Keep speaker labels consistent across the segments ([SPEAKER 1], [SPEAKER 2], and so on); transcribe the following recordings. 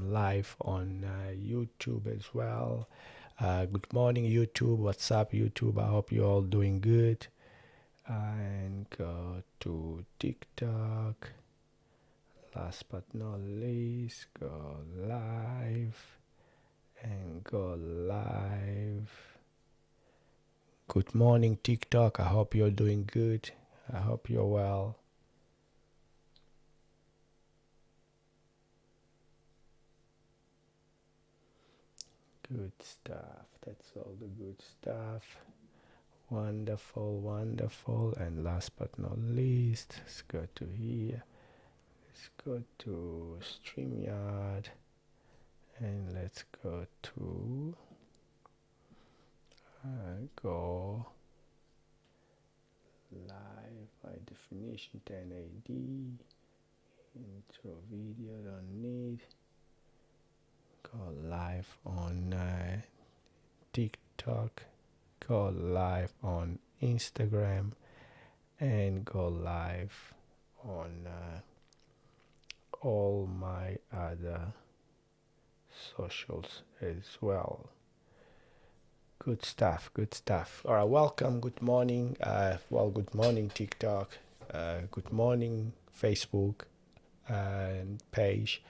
[SPEAKER 1] live on YouTube as well. Good morning, YouTube. What's up, YouTube? I hope you're all doing good. And go to TikTok. Last but not least, go live and go live. Good morning, TikTok. I hope you're doing good. I hope you're well. Good stuff. That's all the good stuff. Wonderful, wonderful. And last but not least, let's go to here. Let's go to StreamYard. And let's go to go live by definition 1080. Intro video, don't need. Go live on TikTok, go live on Instagram, and go live on all my other socials as well. Good stuff, good stuff. All right, welcome, good morning. Good morning, TikTok. Good morning, Facebook and page.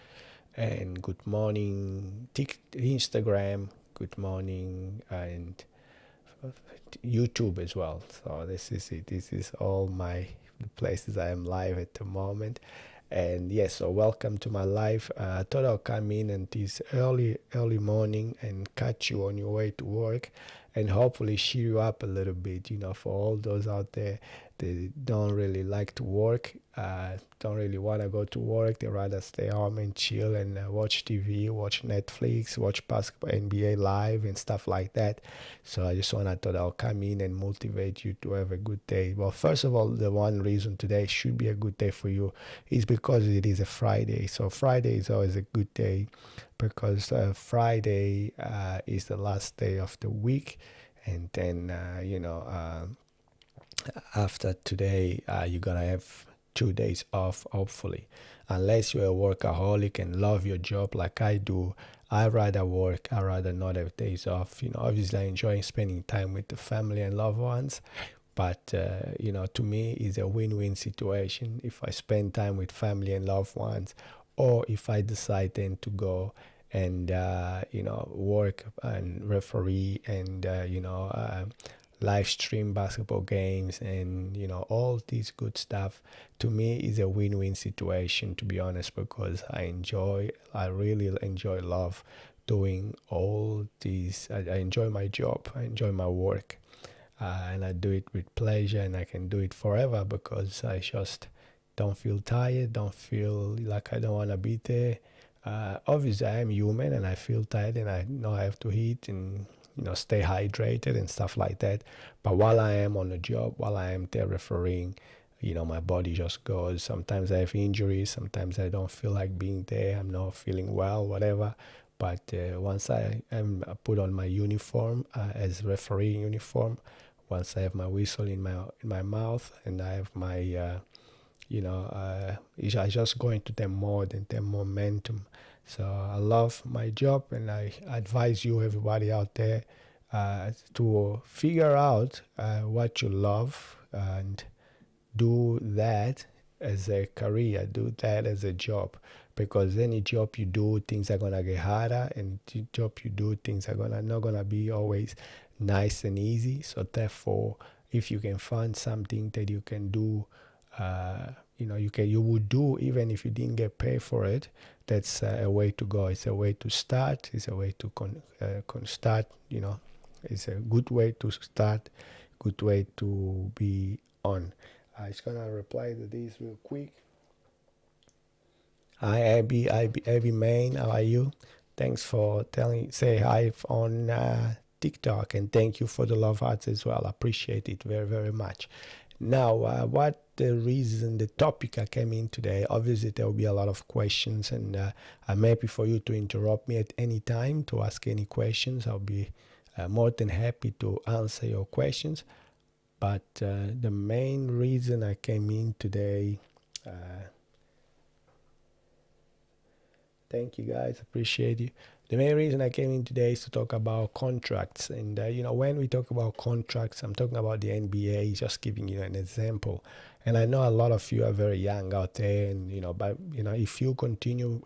[SPEAKER 1] And good morning, Instagram. Good morning, and YouTube as well. So this is it. This is all my places I am live at the moment. And yes, so welcome to my live. I thought I'll come in and this early morning and catch you on your way to work, and hopefully cheer you up a little bit. For all those out there that don't really like to work, don't really want to go to work. They rather stay home and chill and watch TV, watch Netflix, watch basketball, NBA live and stuff like that. So I thought I'll come in and motivate you to have a good day. Well, first of all, the one reason today should be a good day for you is because it is a Friday. So Friday is always a good day because Friday is the last day of the week, and then after today you're gonna have 2 days off, hopefully, unless you're a workaholic and love your job like I do. I rather work. I rather not have days off. Obviously I enjoy spending time with the family and loved ones, but to me it's a win-win situation if I spend time with family and loved ones, or if I decide then to go and work and referee and live stream basketball games and all this good stuff. To me is a win-win situation, to be honest, because I really love doing all these. I enjoy my job, I enjoy my work, and I do it with pleasure, and I can do it forever because I just don't feel tired, don't feel like I don't want to be there. Obviously I am human and I feel tired, and I know I have to eat and stay hydrated and stuff like that. But while I am on the job, while I am there refereeing, my body just goes. Sometimes I have injuries, sometimes I don't feel like being there, I'm not feeling well, whatever. But once I am put on my uniform, as referee uniform, once I have my whistle in my mouth and I have my I just go into the mode and the momentum. So I love my job, and I advise you, everybody out there, to figure out what you love and do that as a career, do that as a job, because any job you do, things are gonna get harder, and the job you do, things are not gonna be always nice and easy. So therefore, if you can find something that you can do, you would do even if you didn't get paid for it, that's a way to go. It's a way to start. It's a way to start. It's a good way to start, good way to be on. I'm just gonna reply to this real quick. Hi Abby Main, how are you? Thanks for say hi on TikTok, and thank you for the love hearts as well. I appreciate it very, very much. Now, what the topic I came in today, obviously there will be a lot of questions, and I'm happy for you to interrupt me at any time to ask any questions. I'll be more than happy to answer your questions. But the main reason I came in today, Thank you, guys. Appreciate you. The main reason I came in today is to talk about contracts. And, when we talk about contracts, I'm talking about the NBA, just giving you an example. And I know a lot of you are very young out there. And, but, if you continue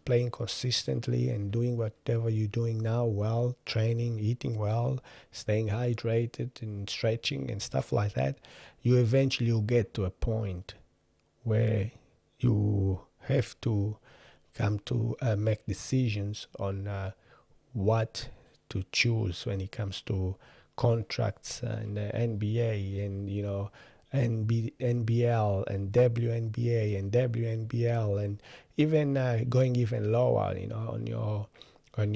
[SPEAKER 1] playing consistently and doing whatever you're doing now well, training, eating well, staying hydrated and stretching and stuff like that, you eventually will get to a point where you have to come to make decisions on what to choose when it comes to contracts in the NBA and NBL and WNBA and WNBL and even going even lower, on your on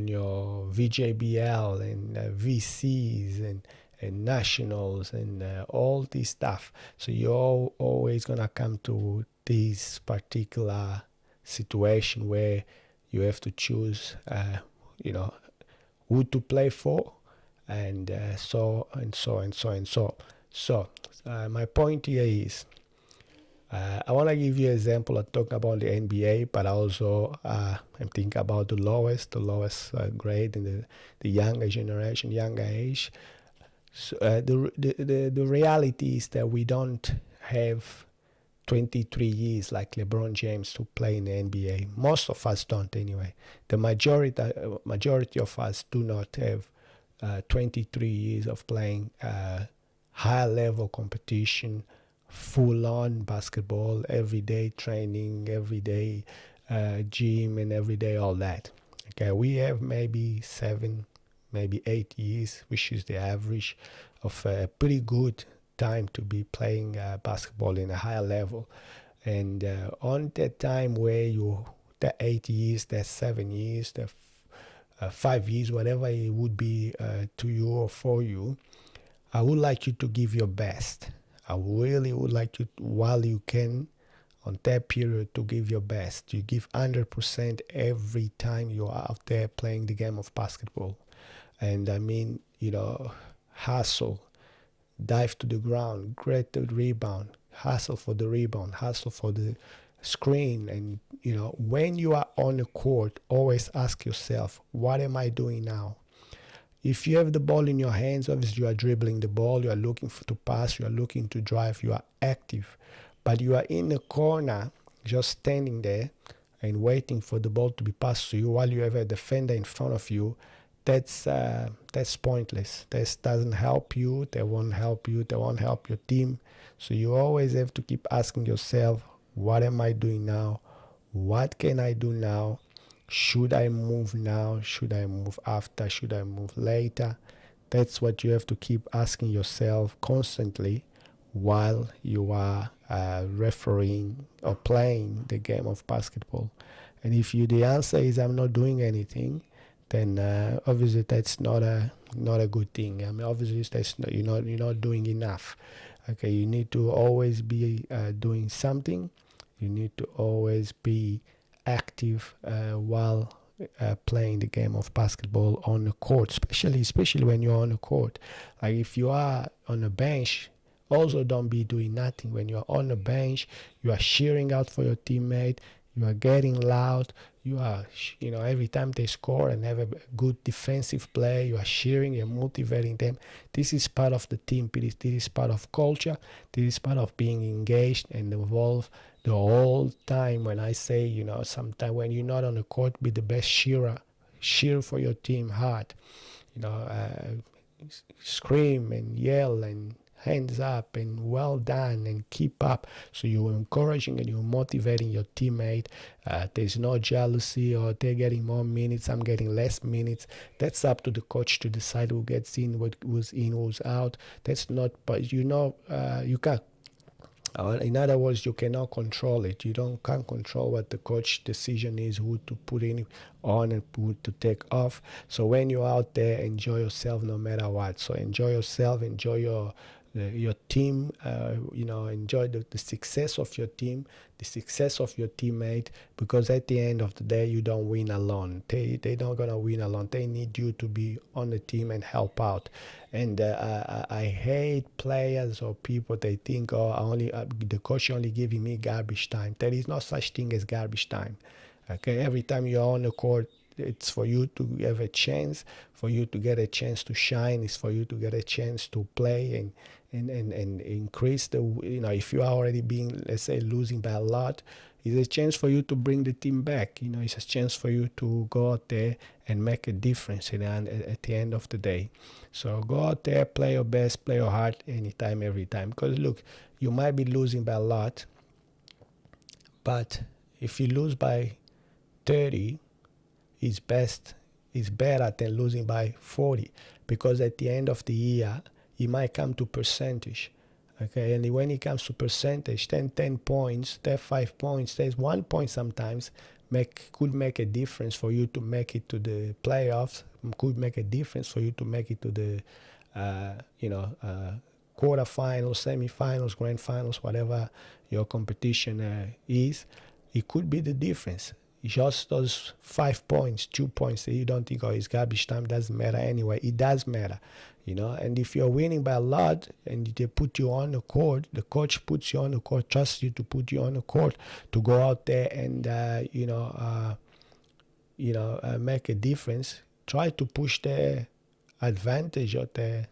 [SPEAKER 1] your VJBL and VCs and nationals and all this stuff. So you're always gonna come to this particular situation where you have to choose, who to play for, and so and so and so and so. So my point here is, I want to give you an example. I talk about the NBA, but also I'm thinking about the lowest grade in the younger generation, younger age. So, the reality is that we don't have 23 years like LeBron James to play in the NBA. Most of us don't anyway. The majority of us do not have 23 years of playing high level competition, full on basketball, everyday training, everyday gym, and everyday all that. Okay, we have maybe 7, maybe 8 years, which is the average of a pretty good time to be playing basketball in a higher level. And on that time where that 8 years, that 7 years, that 5 years, whatever it would be to you or for you, I would like you to give your best. I really would like you, while you can, on that period, to give your best. You give 100% every time you're out there playing the game of basketball. And I mean, hustle, dive to the ground, great the rebound, hustle for the rebound, hustle for the screen. And, when you are on the court, always ask yourself, what am I doing now? If you have the ball in your hands, obviously you are dribbling the ball, you are looking to pass, you are looking to drive, you are active. But you are in the corner, just standing there and waiting for the ball to be passed to you while you have a defender in front of you. That's pointless. That doesn't help you. They won't help you. They won't help your team. So you always have to keep asking yourself, what am I doing now? What can I do now? Should I move now? Should I move after? Should I move later? That's what you have to keep asking yourself constantly while you are refereeing or playing the game of basketball. And if the answer is I'm not doing anything, then obviously that's not a good thing. I mean, obviously you're not doing enough. Okay, you need to always be doing something. You need to always be active while playing the game of basketball on the court, especially when you're on the court. Like if you are on the bench, also don't be doing nothing. When you're on the bench, you are cheering out for your teammate, you are getting loud, you are, every time they score and have a good defensive play, you are cheering, you're motivating them. This is part of the team. This is part of culture. This is part of being engaged and involved the whole time. When I say, sometimes when you're not on the court, be the best cheerer. Cheer for your team hard. Scream and yell and hands up and well done and keep up. So you're encouraging and you're motivating your teammate. There's no jealousy or they're getting more minutes, I'm getting less minutes. That's up to the coach to decide who gets in, who's out. That's not, but you can't. In other words, you cannot control it. Can't control what the coach decision is, who to put in on and who to take off. So when you're out there, enjoy yourself no matter what. So enjoy yourself, enjoy your your team, enjoy the success of your team, the success of your teammate, because at the end of the day, you don't win alone. They not gonna win alone. They need you to be on the team and help out. And I hate players or people. They think, oh, the coach only giving me garbage time. There is no such thing as garbage time. Okay, every time you're on the court, it's for you to have a chance, for you to get a chance to shine. It's for you to get a chance to play and increase the, if you are already being, let's say, losing by a lot, it's a chance for you to bring the team back. It's a chance for you to go out there and make a difference at the end of the day. So go out there, play your best, play your heart anytime, every time. Because look, you might be losing by a lot, but if you lose by 30, is better than losing by 40, because at the end of the year it might come to percentage. Okay, and when it comes to percentage, 10 points, 5 points, there's 1 point sometimes could make a difference for you to make it to the playoffs, could make a difference for you to make it to the quarterfinals, semifinals, grand finals, whatever your competition is. It could be the difference. Just those 5 points, 2 points that you don't think, oh, it's garbage time, doesn't matter anyway. It does matter, And if you're winning by a lot and they put you on the court, the coach puts you on the court, trusts you to put you on the court to go out there and make a difference. Try to push the advantage of the,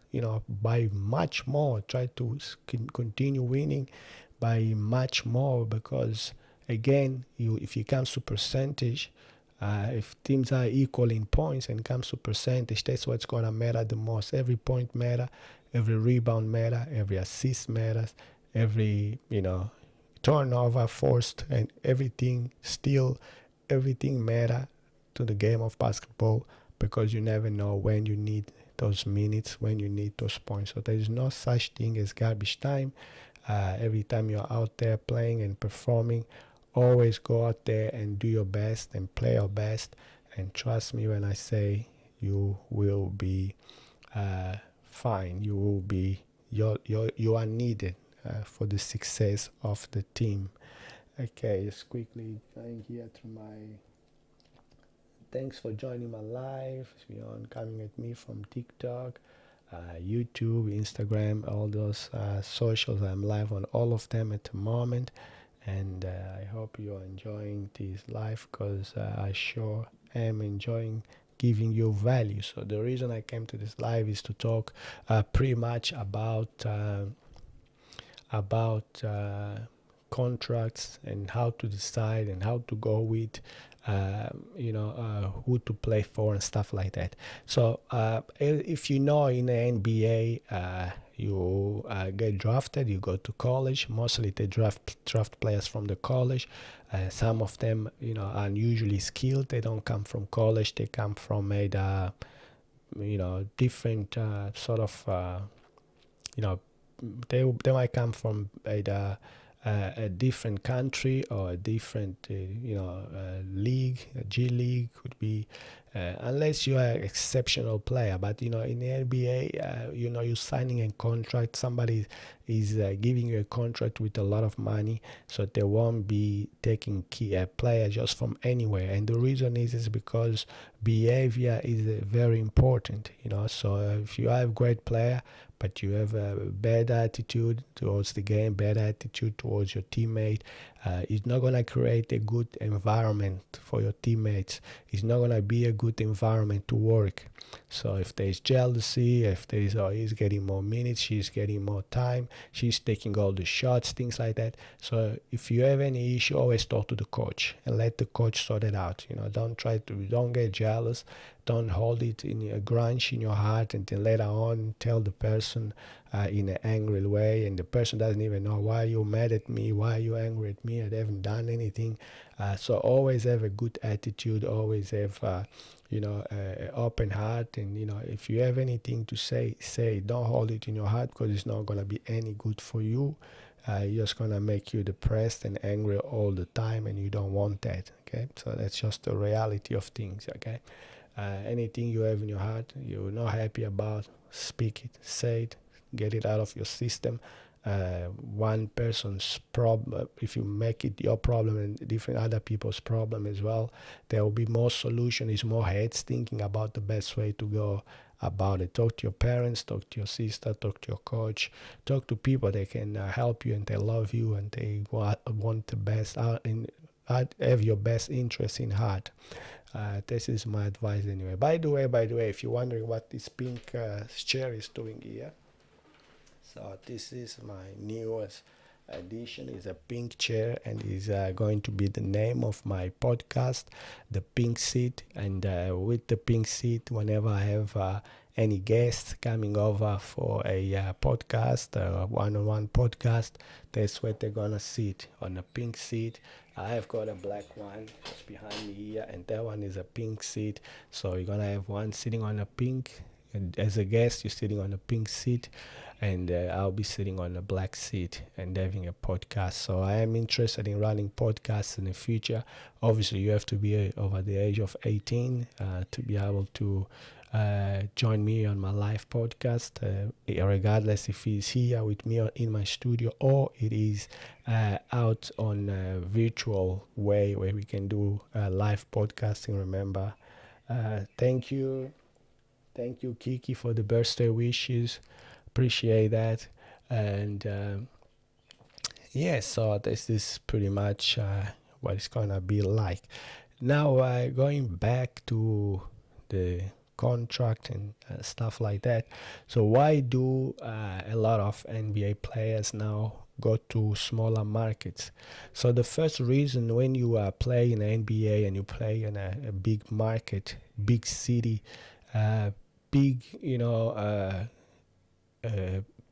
[SPEAKER 1] by much more. Try to continue winning by much more, because again, if it comes to percentage, if teams are equal in points and comes to percentage, that's what's going to matter the most. Every point matter, every rebound matter, every assist matters, every turnover forced, and everything matter to the game of basketball, because you never know when you need those minutes, when you need those points. So there is no such thing as garbage time. Every time you're out there playing and performing, always go out there and do your best and play your best. And trust me when I say you will be fine. You will be you are needed for the success of the team. Okay, just quickly going here through my. Thanks for joining my live. Coming at me from TikTok, YouTube, Instagram, all those socials. I'm live on all of them at the moment. And I hope you're enjoying this live, because I sure am enjoying giving you value. So the reason I came to this live is to talk pretty much about contracts and how to decide and how to go with who to play for and stuff like that. So if in the NBA, you get drafted, you go to college. Mostly they draft players from the college. Some of them are unusually skilled. They don't come from college. They come from a different sort of they might come from a different country or a different league. A G League could be, unless you are an exceptional player. But in the NBA, you're signing a contract. Somebody is giving you a contract with a lot of money, so they won't be taking a player just from anywhere. And the reason is because behavior is very important. So if you are a great player, but you have a bad attitude towards the game, bad attitude towards your teammate, it's not going to create a good environment for your teammates. It's not going to be a good environment to work. So if there's jealousy, if there's, oh, he's getting more minutes, she's getting more time, she's taking all the shots, things like that. So if you have any issue, always talk to the coach and let the coach sort it out. Don't get jealous. Don't hold it in a grudge in your heart and then later on tell the person in an angry way, and the person doesn't even know why you're mad at me, why you're angry at me. I haven't done anything. So always have a good attitude. Always have an open heart, and if you have anything to say, say it. Don't hold it in your heart, because it's not gonna be any good for you. Just gonna make you depressed and angry all the time, and you don't want that. Okay, so that's just the reality of things. Okay. Anything you have in your heart you're not happy about, speak it, say it, get it out of your system. One person's problem, if you make it your problem and different other people's problem as well, there will be more solution. Is more heads thinking about the best way to go about it. Talk to your parents, talk to your sister, talk to your coach, talk to people that can help you and they love you and they want the best out in have your best interest in heart. This is my advice anyway. By the way, if you're wondering what this pink chair is doing here, so this is my newest addition. Is a pink chair and is going to be the name of my podcast, the pink seat. And with the pink seat, whenever I have any guests coming over for a podcast, one-on-one podcast, that's where they're gonna sit on a pink seat. I have got a black one just behind me here, and that one is a pink seat. So you're gonna have one sitting on a pink, and as a guest, you're sitting on a pink seat, and I'll be sitting on a black seat and having a podcast. So I am interested in running podcasts in the future. Obviously, you have to be over the age of 18 to be able to join me on my live podcast, regardless if it's here with me in my studio or it is out on a virtual way where we can do live podcasting. Remember, thank you, Kiki, for the birthday wishes. Appreciate that. And so this is pretty much what it's gonna be like. Now, going back to the contract and stuff like that. So why do a lot of NBA players now go to smaller markets? So the first reason, when you play in the NBA and you play in a big market, big city, big,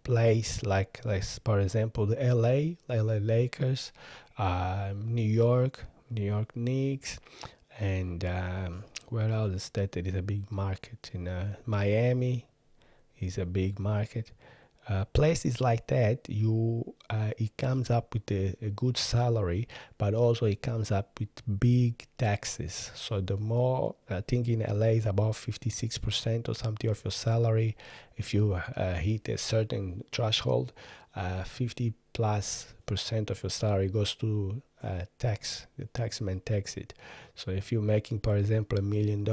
[SPEAKER 1] place like for example the LA Lakers, New York Knicks, and where else is that? It is a big market in Miami is a big market. Places like that, it comes up with a good salary, but also it comes up with big taxes. So the more, I think in LA is about 56% or something of your salary. If you hit a certain threshold, 50 plus percent of your salary goes to tax. The taxman tax it. So if you're making, for example, $1 million,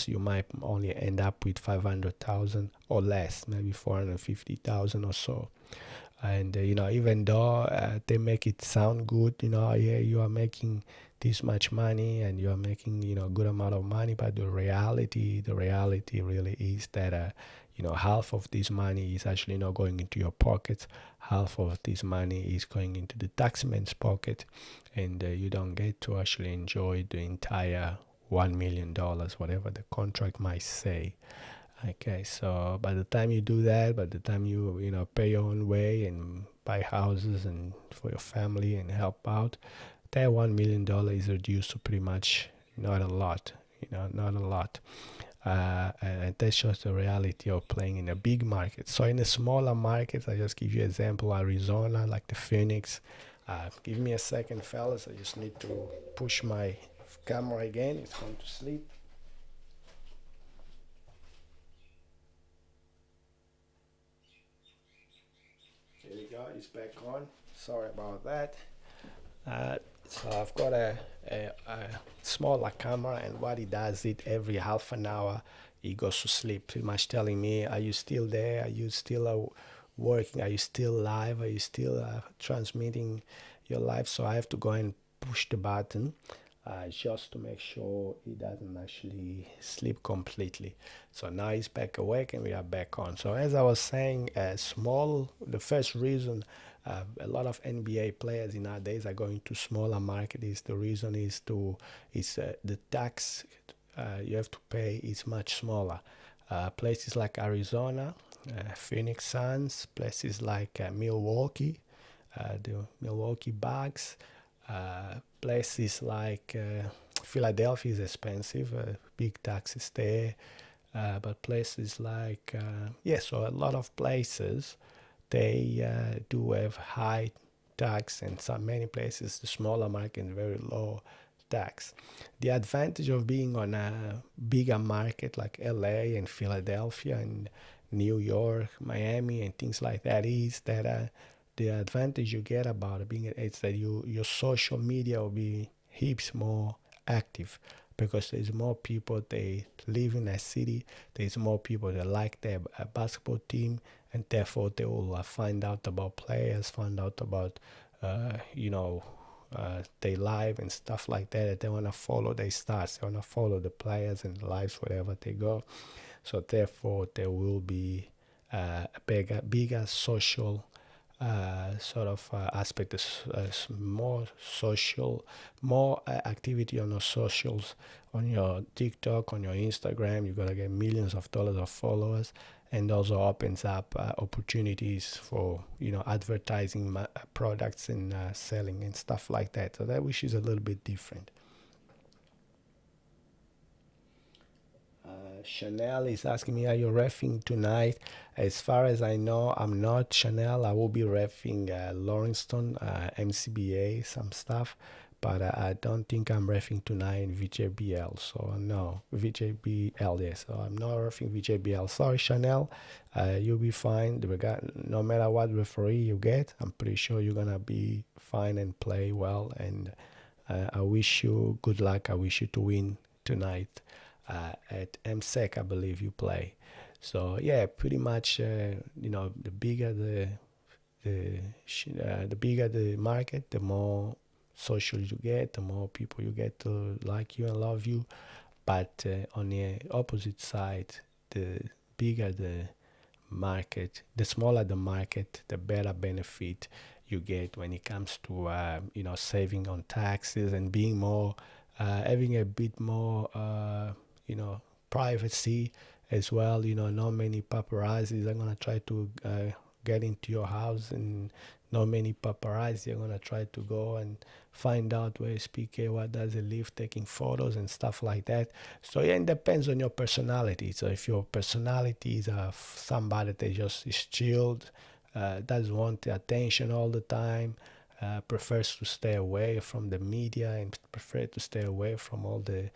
[SPEAKER 1] you might only end up with 500,000 or less, maybe 450,000 or so. And even though they make it sound good, yeah, you are making this much money and you are making a good amount of money, but the reality really is that half of this money is actually not going into your pocket. Half of this money is going into the taxman's pocket, and you don't get to actually enjoy the entire $1 million, whatever the contract might say. Okay, so by the time you do that, by the time you pay your own way and buy houses and for your family and help out, that $1 million is reduced to pretty much not a lot. Not a lot. And that shows the reality of playing in a big market. So in the smaller markets, I just give you an example, Arizona, like the Phoenix. Give me a second, fellas. I just need to push my camera again. It's going to sleep. There we go. It's back on. Sorry about that. So I've got a smaller camera, and what it does, it every half an hour it goes to sleep, pretty much telling me, are you still there? Are you still working? Are you still live? Are you still transmitting your live? So I have to go and push the button just to make sure it doesn't actually sleep completely. So now it's back awake and we are back on. So as I was saying, the first reason a lot of NBA players in nowadays are going to smaller market is the reason is the tax you have to pay is much smaller. Places like Arizona, Phoenix Suns, places like Milwaukee, the Milwaukee Bucks, places like Philadelphia is expensive, big taxes there, but places like so a lot of places they do have high tax, and many places the smaller market very low tax. The advantage of being on a bigger market like LA and Philadelphia and New York, Miami, and things like that is that the advantage you get about it being it's that your social media will be heaps more active because there's more people they live in a city. There's more people that like their basketball team, and therefore they will find out about players, find out about you know they live and stuff like that. They want to follow their stars. They want to follow the players and lives wherever they go. So therefore, there will be a bigger social sort of aspect, more social, more activity on your socials, on your TikTok, on your Instagram. You're gonna get millions of dollars of followers, and also opens up opportunities for advertising products and selling and stuff like that. So that which is a little bit different. Chanel is asking me, are you refing tonight? As far as I know, I'm not Chanel. I will be refing Lawrencetown, MCBA, some stuff. But I don't think I'm refing tonight in VJBL. So no, VJBL, yes. So I'm not refing VJBL. Sorry, Chanel. You'll be fine. No matter what referee you get, I'm pretty sure you're going to be fine and play well. And I wish you good luck. I wish you to win tonight at MSEC, I believe you play. So yeah, pretty much, the bigger the bigger the market, the more social you get, the more people you get to like you and love you. But on the opposite side, the bigger the market, the smaller the market, the better benefit you get when it comes to saving on taxes and being more having a bit more privacy as well. Not many paparazzis are gonna try to get into your house, and not many paparazzi are gonna try to go and find out where is PK, what does he live, taking photos and stuff like that. So yeah, it depends on your personality. So if your personality is somebody that just is chilled, doesn't want the attention all the time, prefers to stay away from the media and prefer to stay away from all the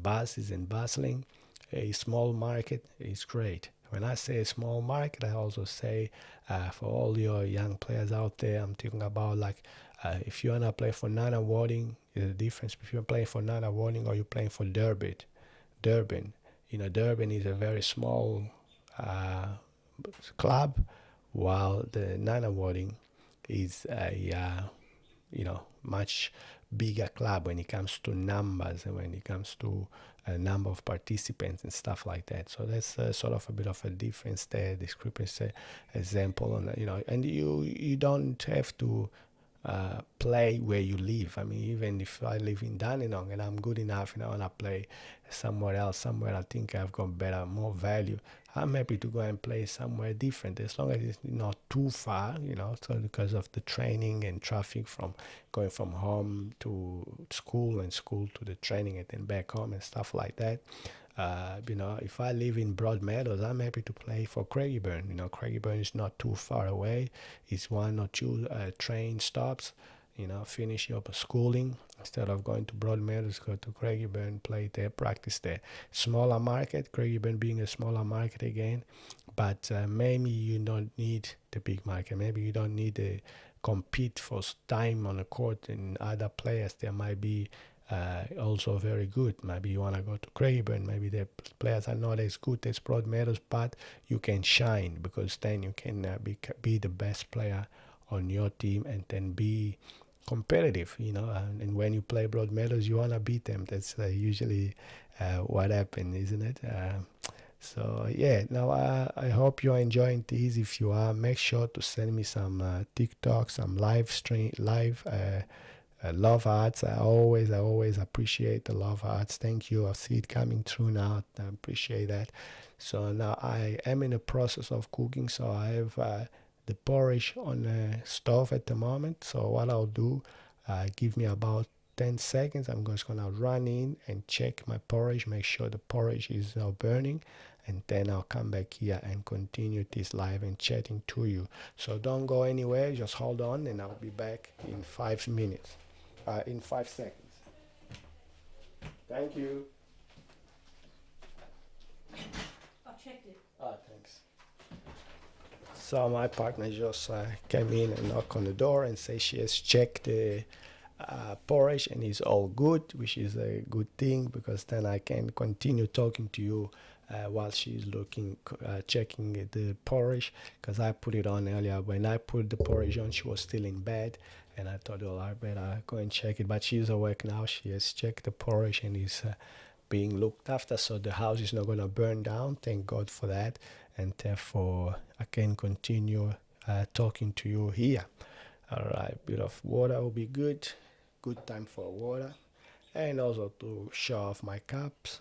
[SPEAKER 1] buses and bustling, a small market is great. When I say a small market, I also say for all your young players out there, I'm thinking about like if you wanna play for non-awarding, there's a difference if you're playing for non-awarding or you're playing for Durban. Durban is a very small uh, club, while the non-awarding is a much bigger club when it comes to numbers and when it comes to a number of participants and stuff like that. So that's sort of a bit of a difference there, discrepancy example on and you don't have to play where you live. I mean, even if I live in Dandenong and I'm good enough and I want to play somewhere else, somewhere I think I've got better, more value, I'm happy to go and play somewhere different as long as it's not too far, so because of the training and traffic from going from home to school and school to the training and then back home and stuff like that. If I live in Broadmeadows, I'm happy to play for Craigieburn. Craigieburn is not too far away. It's one or two train stops. Finish your schooling. Instead of going to Broadmeadows, go to Craigieburn, play there, practice there. Smaller market, Craigieburn being a smaller market again, but maybe you don't need the big market. Maybe you don't need to compete for time on the court and other players. There might be also very good. Maybe you want to go to Craigieburn. Maybe the players are not as good as Broadmeadows, but you can shine because then you can be the best player on your team and then be competitive, and when you play Broadmeadows, you want to beat them. That's usually what happens, isn't it? So yeah, now I hope you're enjoying this. If you are, make sure to send me some TikTok, some live love hearts. I always appreciate the love hearts. Thank you. I see it coming through now. I appreciate that. So now I am in the process of cooking. So I have the porridge on the stove at the moment. So what I'll do, give me about 10 seconds. I'm just gonna run in and check my porridge, make sure the porridge is now burning, and then I'll come back here and continue this live and chatting to you. So don't go anywhere, just hold on, and I'll be back in 5 minutes. In 5 seconds. Thank you.
[SPEAKER 2] I checked it.
[SPEAKER 1] Ah, thanks. So my partner just came in and knocked on the door and say she has checked the porridge and it's all good, which is a good thing because then I can continue talking to you while she's looking, checking the porridge because I put it on earlier. When I put the porridge on, she was still in bed. And I thought, well, I better go and check it. But she's awake now. She has checked the porridge and is being looked after. So the house is not going to burn down. Thank God for that. And therefore, I can continue talking to you here. All right, bit of water will be good. Good time for water. And also to show off my cups.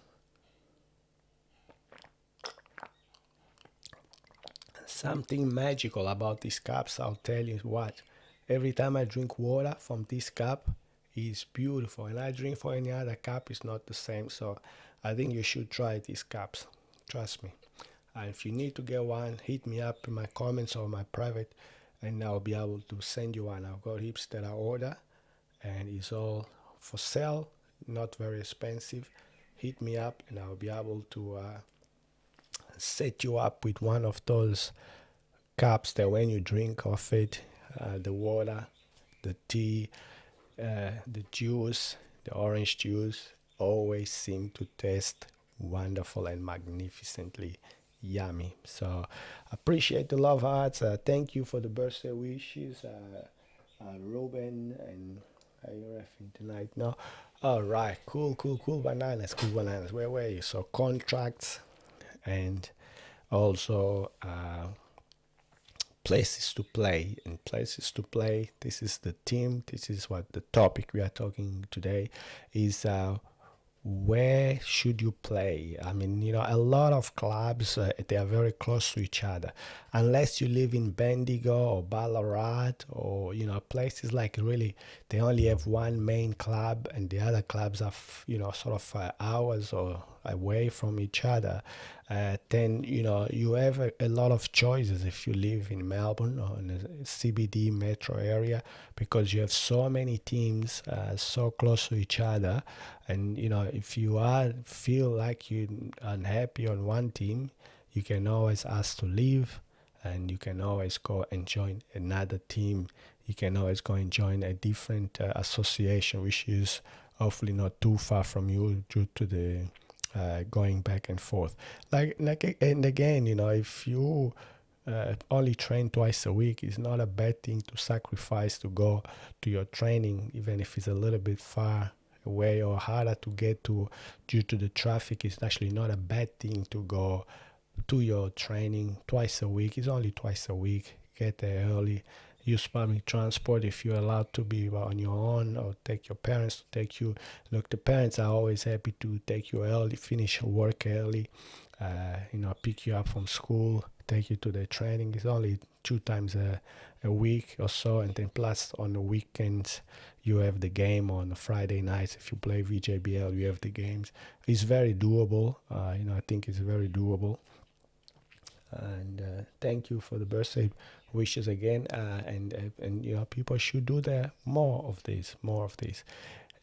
[SPEAKER 1] Something magical about these cups, I'll tell you what. Every time I drink water from this cup, it's beautiful. And I drink for any other cup, it's not the same. So I think you should try these cups. Trust me. If you need to get one, hit me up in my comments or my private, and I'll be able to send you one. I've got heaps that I order, and it's all for sale, not very expensive. Hit me up, and I'll be able to set you up with one of those cups that when you drink of it, the water, the tea, the juice, the orange juice always seem to taste wonderful and magnificently yummy. So appreciate the love hearts. Thank you for the birthday wishes, Ruben, and are you refing tonight? No. All right, cool bananas, cool bananas. Where were you? So contracts and also places to play and places to play. This is the theme. This is what the topic we are talking today is. Where should you play? I mean, a lot of clubs, they are very close to each other. Unless you live in Bendigo or Ballarat or, places like really, they only have one main club and the other clubs are, sort of hours or away from each other. Then, you have a lot of choices if you live in Melbourne or in the CBD metro area because you have so many teams so close to each other. And if you feel like you're unhappy on one team, you can always ask to leave, and you can always go and join another team. You can always go and join a different association, which is hopefully not too far from you due to the going back and forth. And again, if you only train twice a week, it's not a bad thing to sacrifice to go to your training, even if it's a little bit far away or harder to get to due to the traffic. It's actually not a bad thing to go to your training twice a week. It's only twice a week. Get there early. Use public transport if you're allowed to be on your own, or take your parents to take you. Look, the parents are always happy to take you early, finish work early, pick you up from school, take you to the training. It's only 2 times a week or so, and then plus on the weekends you have the game on Friday nights. If you play VJBL, you have the games. It's very doable. I think it's very doable. And thank you for the birthday wishes again. And people should do more of this.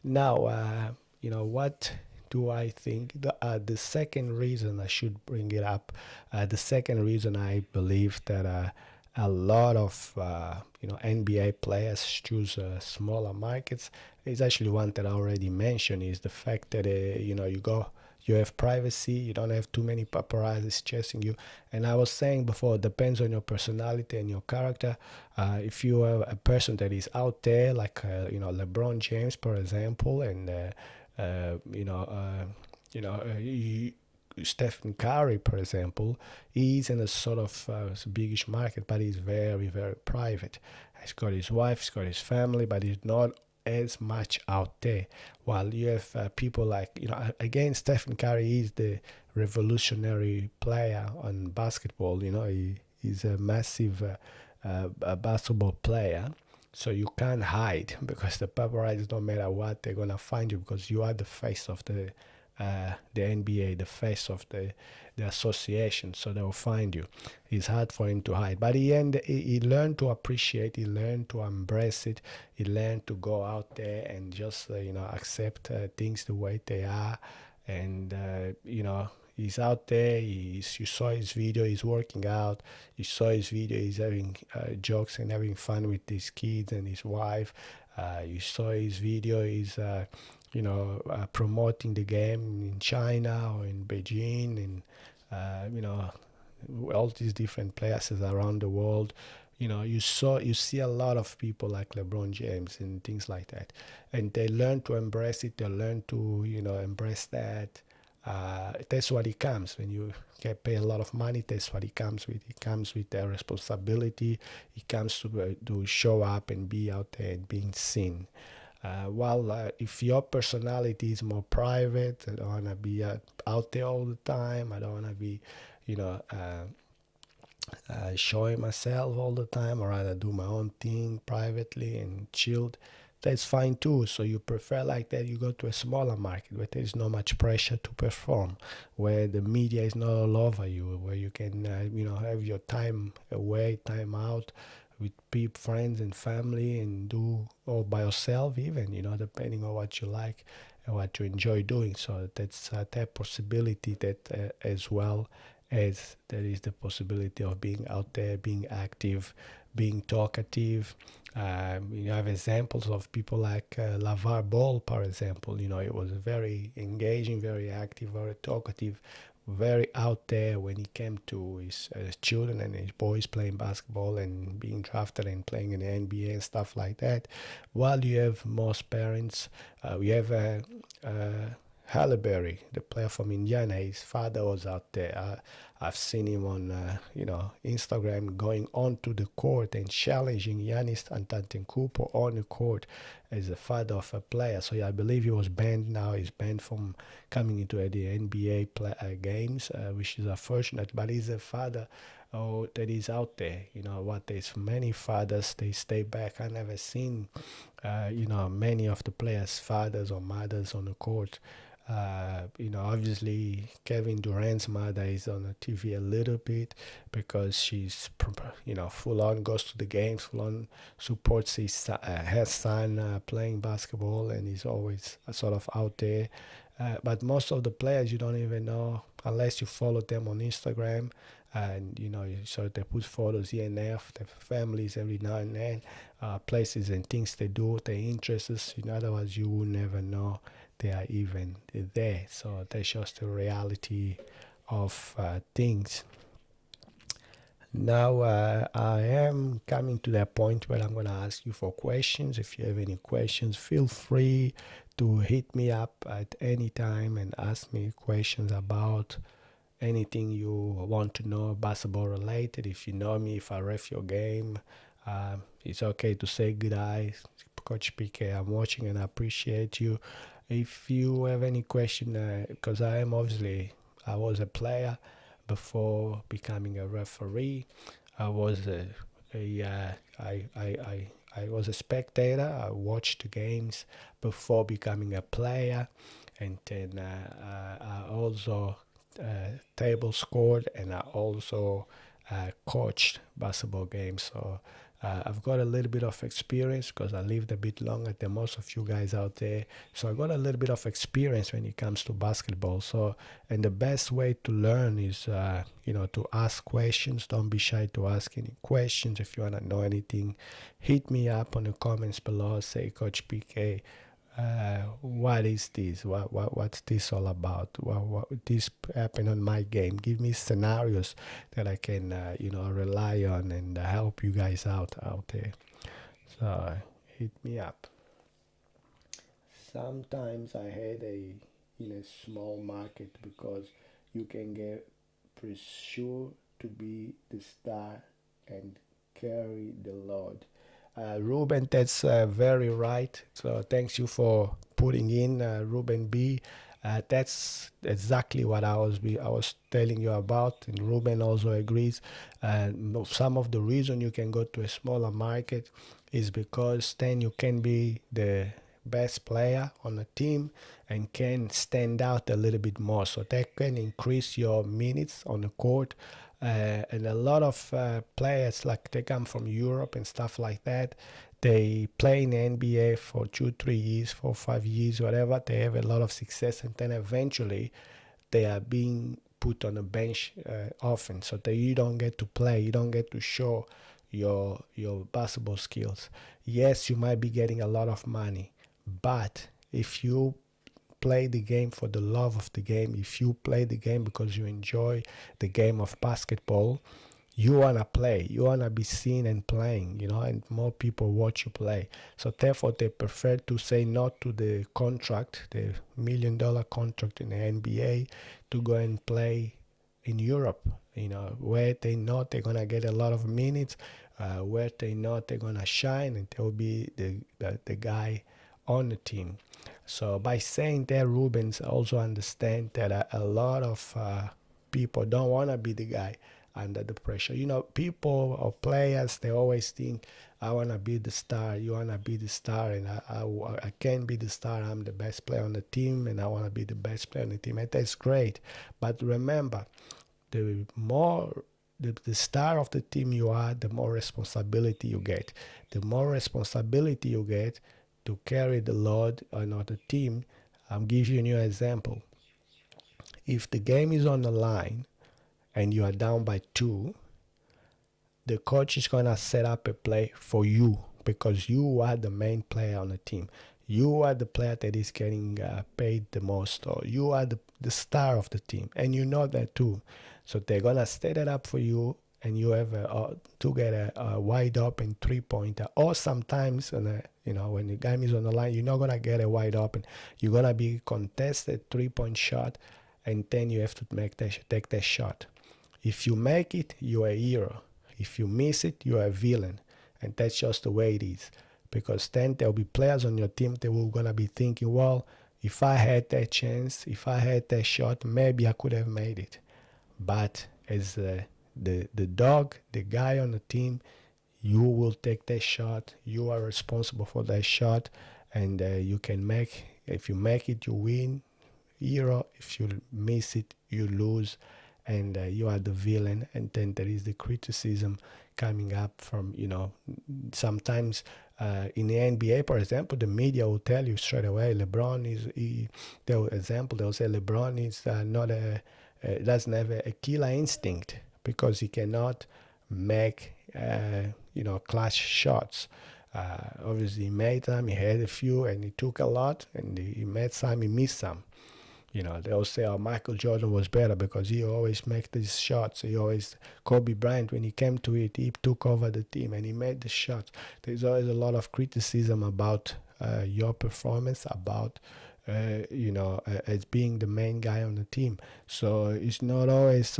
[SPEAKER 1] Now, what do I think? The second reason I should bring it up, the second reason I believe that a lot of NBA players choose smaller markets is actually one that I already mentioned. Is the fact that you have privacy, you don't have too many paparazzis chasing you. And I was saying before, it depends on your personality and your character. If you are a person that is out there, like LeBron James, for example, and Stephen Curry, for example, he's in a sort of biggish market, but he's very, very private. He's got his wife, he's got his family, but he's not as much out there. While you have people like, again, Stephen Curry is the revolutionary player on basketball. He's a massive basketball player. So you can't hide because the paparazzi, don't matter what, they're gonna find you because you are the face of the NBA, the face of the association, so they'll find you. It's hard for him to hide, but he learned to appreciate, he learned to embrace it, he learned to go out there and just accept things the way they are, and he's out there. You saw his video. He's working out. You saw his video. He's having jokes and having fun with his kids and his wife. You saw his video. He's promoting the game in China or in Beijing and all these different places around the world. You see a lot of people like LeBron James and things like that, and they learn to embrace it. They learn to embrace that. That's what it comes when you get pay a lot of money. That's what it comes with. It comes with the responsibility. It comes to show up and be out there and being seen. If your personality is more private, I don't want to be out there all the time. I don't want to be, you know, showing myself all the time, or rather do my own thing privately and chilled. That's fine too. So you prefer like that, you go to a smaller market where there's not much pressure to perform, where the media is not all over you, where you can have your time away, time out with people, friends and family, and do all by yourself even, depending on what you like and what you enjoy doing. So that's that possibility, that as well as there is the possibility of being out there, being active, being talkative. You have examples of people like LaVar Ball, for example. It was very engaging, very active, very talkative, very out there when he came to his children and his boys playing basketball and being drafted and playing in the NBA and stuff like that. While you have most parents, we have Halle the player from Indiana. His father was out there. I've seen him on Instagram going onto the court and challenging Giannis Antetokounmpo on the court as a father of a player. So yeah, I believe he was banned now. He's banned from coming into the NBA games, which is unfortunate. But he's a father that is out there. There's many fathers, they stay back. I never seen many of the players' fathers or mothers on the court. Obviously Kevin Durant's mother is on the TV a little bit because she's, full on goes to the games, full on supports her son playing basketball, and he's always sort of out there. But most of the players you don't even know unless you follow them on Instagram, and so they put photos here and there of their families every now and then, places and things they do, their interests. Otherwise you will never know they are even there. So that's just the reality of things. Now I am coming to that point where I'm going to ask you for questions. If you have any questions, feel free to hit me up at any time and ask me questions about anything you want to know basketball related. If you know me, if I ref your game, it's okay to say good eye. Coach PK, I'm watching and I appreciate you. If you have any question, because I was a player before becoming a referee. I was I was a spectator. I watched the games before becoming a player, and then I also table scored, and I also coached basketball games. So I've got a little bit of experience because I lived a bit longer than most of you guys out there. So I got a little bit of experience when it comes to basketball. So, and the best way to learn is, to ask questions. Don't be shy to ask any questions. If you want to know anything, hit me up on the comments below. Say, Coach PK, what is this? What's this all about? What this happened on my game? Give me scenarios that I can rely on and help you guys out there. So hit me up. Sometimes I had in a small market because you can get pressure to be the star and carry the load. Ruben, that's very right. So thanks you for putting in Ruben B. That's exactly what I was telling you about, and Ruben also agrees. Some of the reason you can go to a smaller market is because then you can be the best player on the team and can stand out a little bit more. So that can increase your minutes on the court. And a lot of players, like they come from Europe and stuff like that, they play in the NBA for 2, 3 years, 4, 5 years, whatever. They have a lot of success, and then eventually they are being put on a bench often, so that you don't get to play, you don't get to show your basketball skills. Yes, you might be getting a lot of money, but if you play the game for the love of the game, if you play the game because you enjoy the game of basketball, you want to play, you want to be seen and playing, and more people watch you play. So therefore they prefer to say no to the contract, the $1 million contract in the NBA, to go and play in Europe, where they know they're going to get a lot of minutes, where they know they're going to shine, and they'll be the guy on the team. So by saying that, Rubens also understand that a lot of people don't want to be the guy under the pressure. People or players, they always think, I want to be the star, you want to be the star, and I can't be the star. I'm the best player on the team, and I want to be the best player on the team. And that's great. But remember, the more the star of the team you are, the more responsibility you get. The more responsibility you get to carry the load on the team. I'm giving you an example. If the game is on the line and you are down by 2, the coach is going to set up a play for you because you are the main player on the team. You are the player that is getting paid the most, or you are the star of the team, and you know that too. So they're going to set it up for you, and you have to get a wide open 3-pointer. Or sometimes, when the game is on the line, you're not going to get a wide open. You're going to be contested 3-point shot, and then you have to take that shot. If you make it, you're a hero. If you miss it, you're a villain. And that's just the way it is. Because then there'll be players on your team that will going to be thinking, well, if I had that chance, if I had that shot, maybe I could have made it. But as the dog, the guy on the team, you will take that shot. You are responsible for that shot. And you can if you make it, you win, hero. If you miss it, you lose. And you are the villain. And then there is the criticism coming up from, sometimes in the NBA, for example, the media will tell you straight away, LeBron they'll say LeBron is doesn't have a killer instinct because he cannot make, clutch shots. Obviously, he made them, he had a few, and he took a lot, and he made some, he missed some. They'll say, oh, Michael Jordan was better because he always make these shots. Kobe Bryant, when he came to it, he took over the team and he made the shots. There's always a lot of criticism about your performance, about, as being the main guy on the team. So it's not always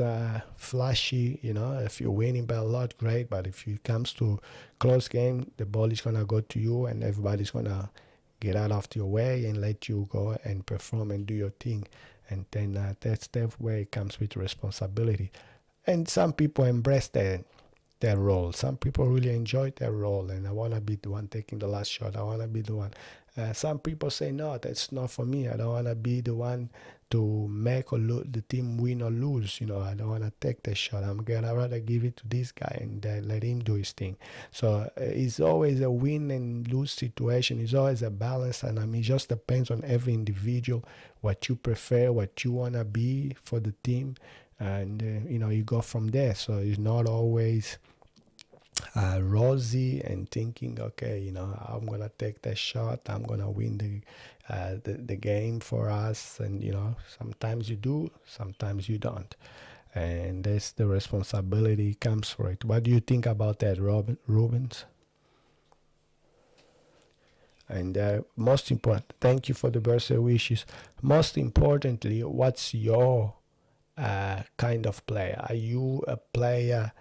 [SPEAKER 1] flashy, if you're winning by a lot, great. But if it comes to close game, the ball is going to go to you and everybody's going to get out of your way and let you go and perform and do your thing. And then that's where it comes with responsibility. And some people embrace that role. Some people really enjoy that role, and I want to be the one taking the last shot. I want to be the one. Some people say, no, that's not for me. I don't want to be the one to make the team win or lose. I don't want to take the shot. I'd rather give it to this guy and let him do his thing. So it's always a win and lose situation. It's always a balance, and it just depends on every individual, what you prefer, what you want to be for the team, and you go from there. So it's not always rosy and thinking, okay, I'm gonna take that shot, I'm gonna win the game for us. And sometimes you do, sometimes you don't, and that's the responsibility comes for it. What do you think about that, Rubens? And most important, thank you for the birthday wishes. Most importantly, what's your kind of player? Are you a player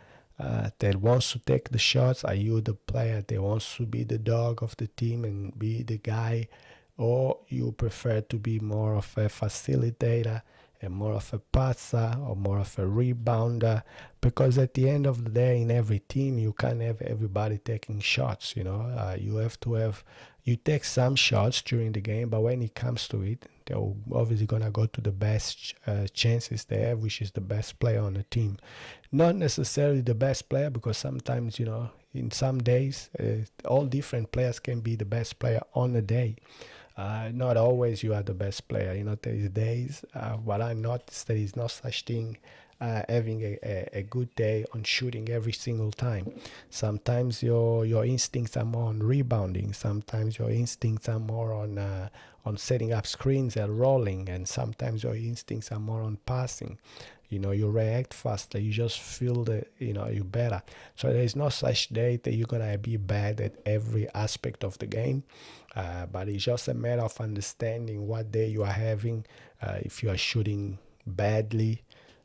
[SPEAKER 1] that wants to take the shots? Are you the player that wants to be the dog of the team and be the guy? Or you prefer to be more of a facilitator and more of a passer or more of a rebounder? Because at the end of the day, in every team, you can't have everybody taking shots. You have to have, you take some shots during the game, but when it comes to it, they're obviously going to go to the best chances they have, which is the best player on the team. Not necessarily the best player, because sometimes, in some days, all different players can be the best player on the day. Not always you are the best player. There is days. What I noticed, there is no such thing having a good day on shooting every single time. Sometimes your instincts are more on rebounding. Sometimes your instincts are more on setting up screens and rolling, and sometimes your instincts are more on passing. You react faster. You just feel that you're better. So there is no such day that you're gonna be bad at every aspect of the game. But it's just a matter of understanding what day you are having. If you are shooting badly,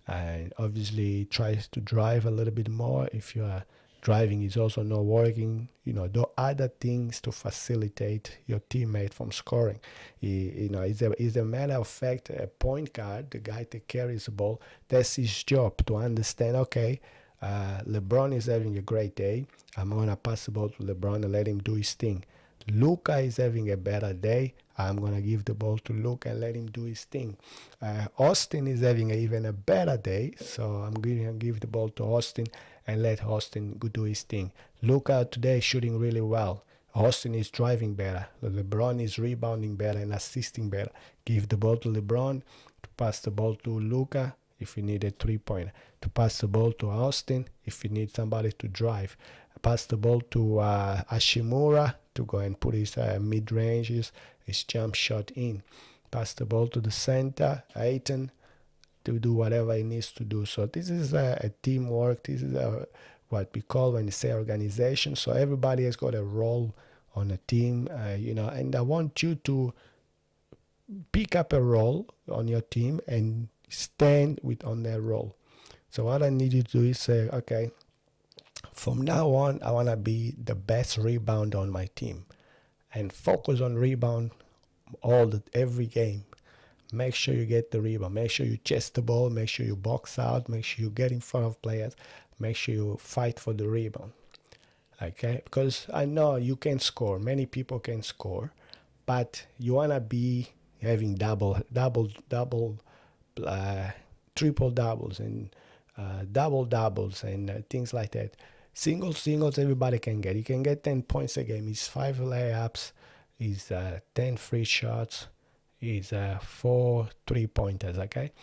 [SPEAKER 1] and obviously try to drive a little bit more. If you are driving is also not working, do other things to facilitate your teammate from scoring. It's a matter of fact, a point guard, the guy that carries the ball, that's his job to understand, okay, LeBron is having a great day. I'm going to pass the ball to LeBron and let him do his thing. Luka is having a better day. I'm going to give the ball to Luka and let him do his thing. Austin is having even a better day, so I'm going to give the ball to Austin and let Austin do his thing. Luka today is shooting really well. Austin is driving better. LeBron is rebounding better and assisting better. Give the ball to LeBron, to pass the ball to Luka if you need a three-pointer, to pass the ball to Austin if you need somebody to drive. Pass the ball to Hashimura to go and put his mid-ranges, his jump shot in. Pass the ball to the center, Aiton, to do whatever he needs to do. So this is a teamwork. This is what we call when you say organization. So everybody has got a role on a team, and I want you to pick up a role on your team and stand on that role. So what I need you to do is say, okay, from now on, I want to be the best rebounder on my team and focus on rebound every game. Make sure you get the rebound. Make sure you chase the ball. Make sure you box out. Make sure you get in front of players. Make sure you fight for the rebound. Okay? Because I know you can score. Many people can score. But you want to be having triple doubles and double doubles and things like that. Singles, everybody can get. You can get 10 points a game. It's 5 layups. It's 10 free shots. It's 4 3-pointers, okay?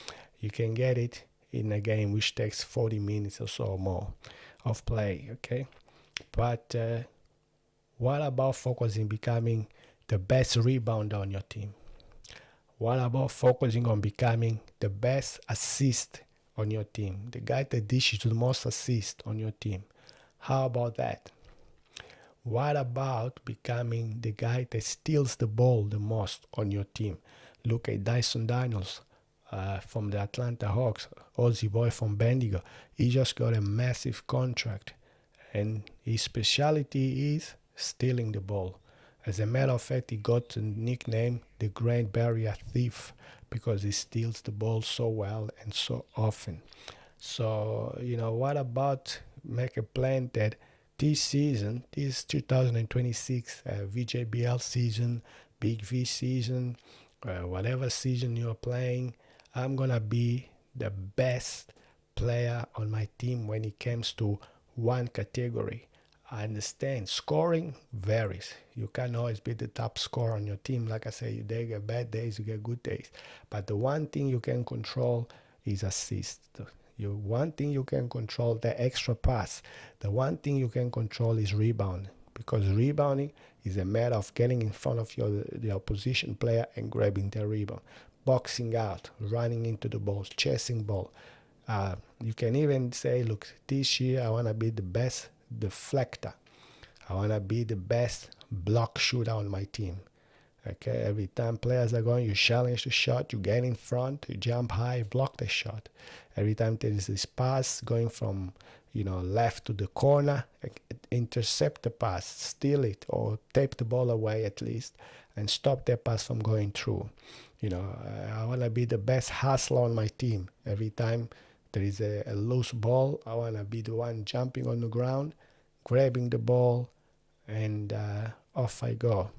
[SPEAKER 1] You can get it in a game which takes 40 minutes or so more of play, okay? But what about focusing becoming the best rebounder on your team? What about focusing on becoming the best assist on your team? The guy that dishes the most assist on your team. How about that? What about becoming the guy that steals the ball the most on your team? Look at Dyson Daniels from the Atlanta Hawks, Aussie boy from Bendigo. He just got a massive contract, and his specialty is stealing the ball. As a matter of fact, he got the nickname the Great Barrier Thief because he steals the ball so well and so often. So, what about make a plan that this season, this 2026 VJBL season, Big V season, whatever season you're playing, I'm going to be the best player on my team when it comes to one category. I understand scoring varies. You can't always be the top scorer on your team. Like I say, you get bad days, you get good days. But the one thing you can control is assist. One thing you can control, the extra pass. The one thing you can control is rebound, because rebounding is a matter of getting in front of the opposition player and grabbing the rebound, boxing out, running into the ball, chasing ball. You can even say, look, this year I want to be the best deflector. I want to be the best block shooter on my team. Okay, every time players are going, you challenge the shot, you get in front, you jump high, block the shot. Every time there is this pass going from left to the corner, intercept the pass, steal it, or tape the ball away at least, and stop that pass from going through. I want to be the best hustler on my team. Every time there is a loose ball, I want to be the one jumping on the ground, grabbing the ball, and off I go.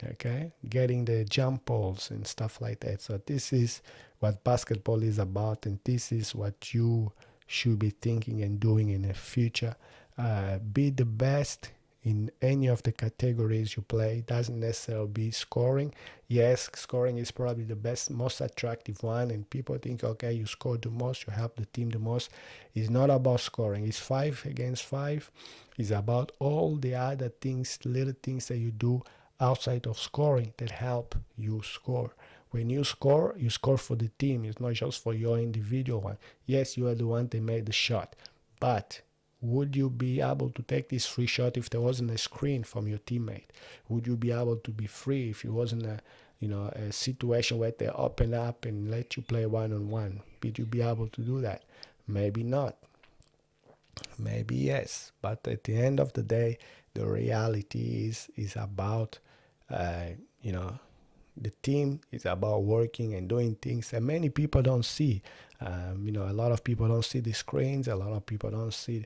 [SPEAKER 1] Okay, getting the jump balls and stuff like that. So this is what basketball is about, and this is what you should be thinking and doing in the future. Be the best in any of the categories you play. Doesn't necessarily be scoring. Yes, scoring is probably the best, most attractive one, and people think, okay, you score the most, you help the team the most. It's not about scoring. It's 5 against 5. It's about all the other things, little things that you do outside of scoring that help you score. When you score for the team. It's not just for your individual one. Yes, you are the one that made the shot, but would you be able to take this free shot if there wasn't a screen from your teammate? Would you be able to be free if it wasn't a situation where they open up and let you play one on one? Would you be able to do that? Maybe not. Maybe yes. But at the end of the day, the reality is about uh, you know the team is about working and doing things that many people don't see. A lot of people don't see the screens. A lot of people don't see,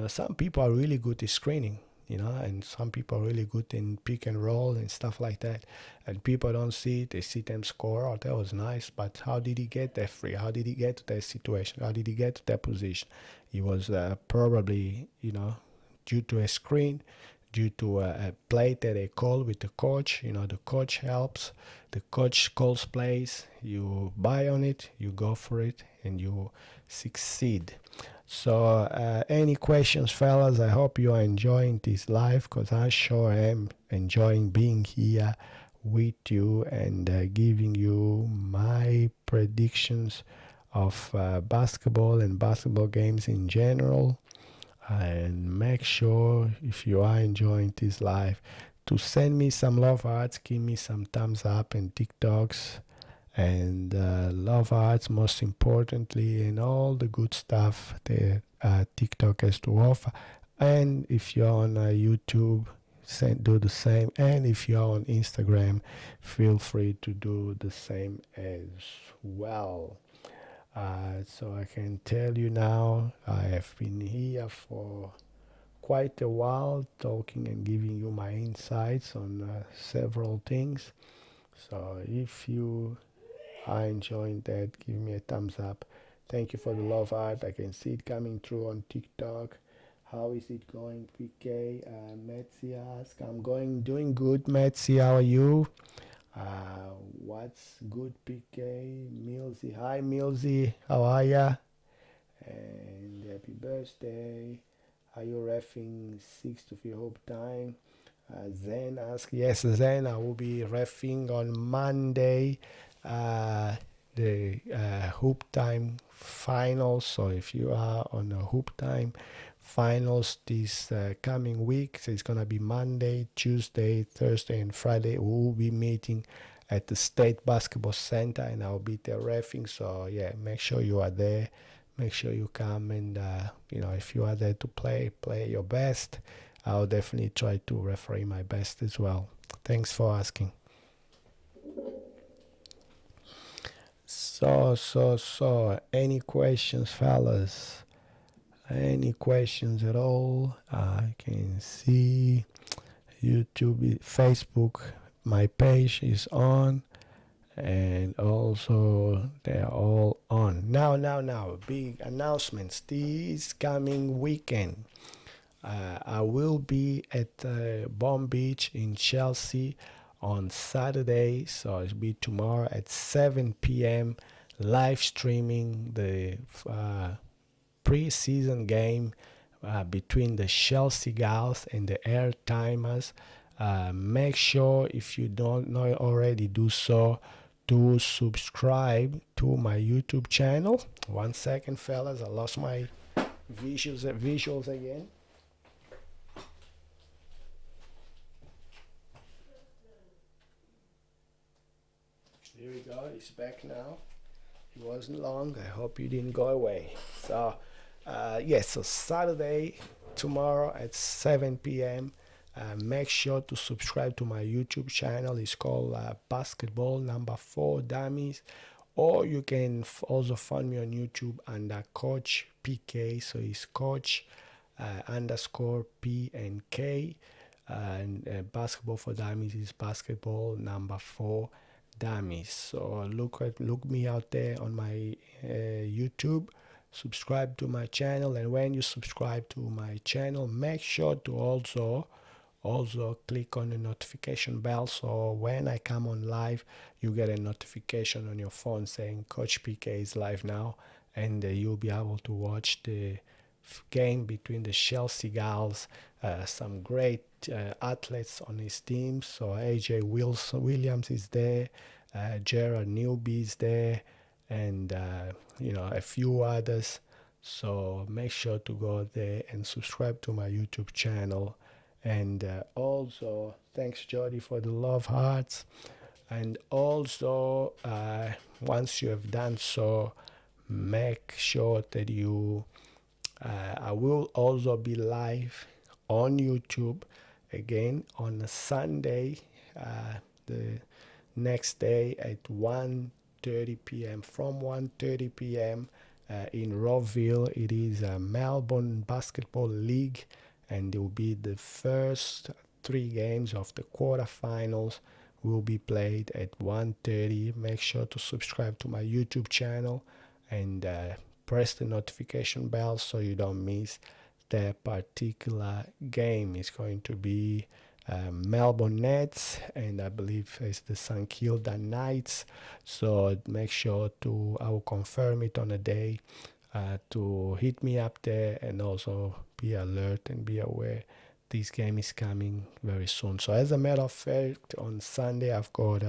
[SPEAKER 1] some people are really good at screening, and some people are really good in pick and roll and stuff like that. And people don't see it. They see them score. Oh, that was nice. But how did he get that free? How did he get to that situation? How did he get to that position? He was probably, due to a screen, due to a play that they call with the coach. The coach helps. The coach calls plays. You buy on it, you go for it, and you succeed. So, any questions, fellas? I hope you are enjoying this live because I sure am enjoying being here with you and giving you my predictions of basketball and basketball games in general. And make sure, if you are enjoying this live, to send me some love hearts, give me some thumbs up and TikToks, and love hearts most importantly, and all the good stuff that TikTok has to offer. And if you're on YouTube, do the same. And if you're on Instagram, feel free to do the same as well. So I can tell you now, I have been here for quite a while talking and giving you my insights on several things. So if you are enjoying that, give me a thumbs up. Thank you for the love art. I can see it coming through on TikTok. How is it going, PK? Metzi ask. I'm doing good, Metzi. How are you? What's good, PK? Milsy. Hi, Milsy. How are ya? And happy birthday. Are you refing 6 to 3 hope time? Zen ask. Yes, Zen, I will be refing on Monday. The hoop time finals. So if you are on the hoop time finals this coming week, so it's gonna be Monday, Tuesday, Thursday, and Friday. We will be meeting at the State Basketball Center, and I'll be there refing. So yeah, make sure you are there. Make sure you come, and if you are there to play your best. I'll definitely try to referee my best as well. Thanks for asking. So, any questions, fellas? Any questions at all? I can see YouTube, Facebook, my page is on, and also they're all on. Now, big announcements. This coming weekend, I will be at Bomb Beach in Chelsea on Saturday, so it'll be tomorrow at 7 p.m. live streaming the pre-season game between the Chelsea Gals and the Air Timers. Make sure, if you don't know already, do so, to subscribe to my YouTube channel. 1 second, fellas, I lost my visuals again. Here we go, it's back now. It wasn't long. I hope you didn't go away. So, so Saturday, tomorrow at 7 p.m. Make sure to subscribe to my YouTube channel. It's called Basketball Number 4 Dummies. Or you can also find me on YouTube under Coach PK. So it's Coach underscore P and K. And Basketball for Dummies is Basketball Number 4 Dummies. So look me out there on my YouTube. Subscribe to my channel, and when you subscribe to my channel, make sure to also Also, click on the notification bell so when I come on live, you get a notification on your phone saying Coach PK is live now, and you'll be able to watch the game between the Chelsea Gals, some great athletes on his team. So AJ Williams is there, Gerard Newby is there, and a few others. So make sure to go there and subscribe to my YouTube channel. And also, thanks Jody for the love hearts. And also, once you have done so, make sure that I will also be live on YouTube again on a Sunday, the next day at 1:30 p.m. From 1:30 p.m. In Roville. It is a Melbourne Basketball League, and it will be the first three games of the quarterfinals will be played at 1:30. Make sure to subscribe to my YouTube channel and press the notification bell so you don't miss that particular game. Is going to be Melbourne Nets, and I believe it's the St Kilda Knights. So make sure to, I will confirm it on a day, to hit me up there, and also be alert and be aware this game is coming very soon. So as a matter of fact, on Sunday I've got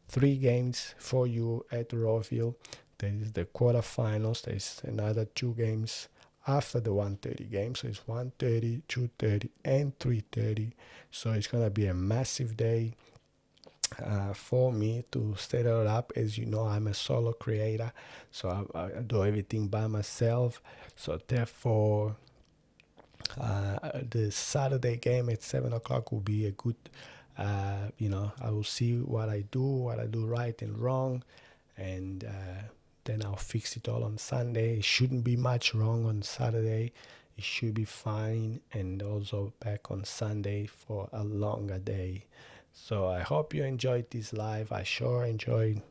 [SPEAKER 1] three games for you at Roville. There is the quarterfinals. There's another two games after the 1:30 game. So it's 1:30, 2:30, and 3:30. So it's gonna be a massive day for me to set it up. As you know, I'm a solo creator, so I do everything by myself. So therefore, the Saturday game at 7 o'clock will be a good. I will see what I do right and wrong, and then I'll fix it all on Sunday. It shouldn't be much wrong on Saturday. It should be fine, and also back on Sunday for a longer day. So I hope you enjoyed this live. I sure enjoyed,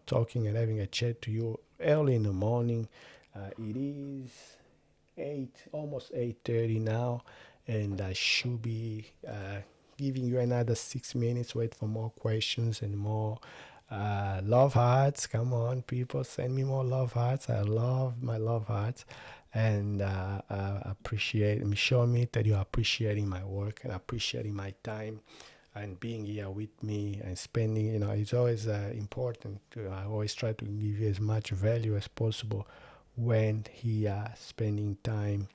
[SPEAKER 1] talking and having a chat to you early in the morning. It is almost 8:30 now, and I should be giving you another 6 minutes. Wait for more questions and more love hearts. Come on, people, send me more love hearts. I love my love hearts, and appreciate. Show me that you're appreciating my work and appreciating my time and being here with me and spending. It's always important. I always try to give you as much value as possible when here spending time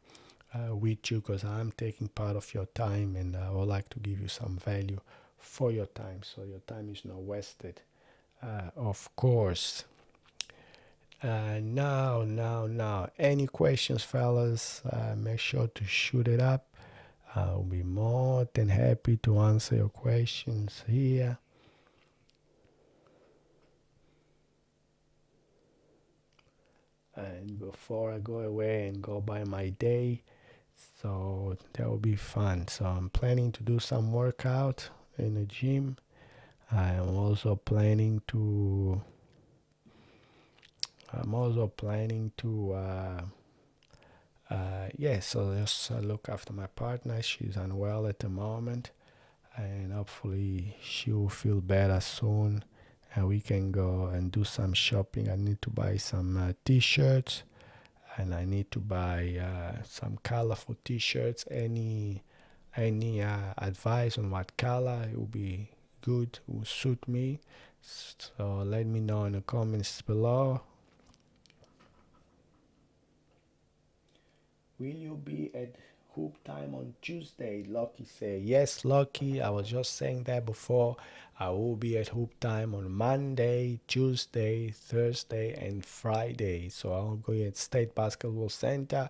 [SPEAKER 1] with you, because I'm taking part of your time, and I would like to give you some value for your time, so your time is not wasted. Of course. Now, any questions, fellas? Make sure to shoot it up. I'll be more than happy to answer your questions here. And before I go away and go by my day, so that will be fun. So I'm planning to do some workout in the gym. I am also planning to so just look after my partner. She's unwell at the moment, and hopefully she will feel better soon, and we can go and do some shopping. I need to buy some t-shirts, and I need to buy some colorful t-shirts. Any advice on what color it will be good, will suit me? So let me know in the comments below. Will you be at hoop time on Tuesday? Lucky say yes. Lucky, I was just saying that before. I will be at hoop time on Monday, Tuesday, Thursday, and Friday. So I'll go at State Basketball Center,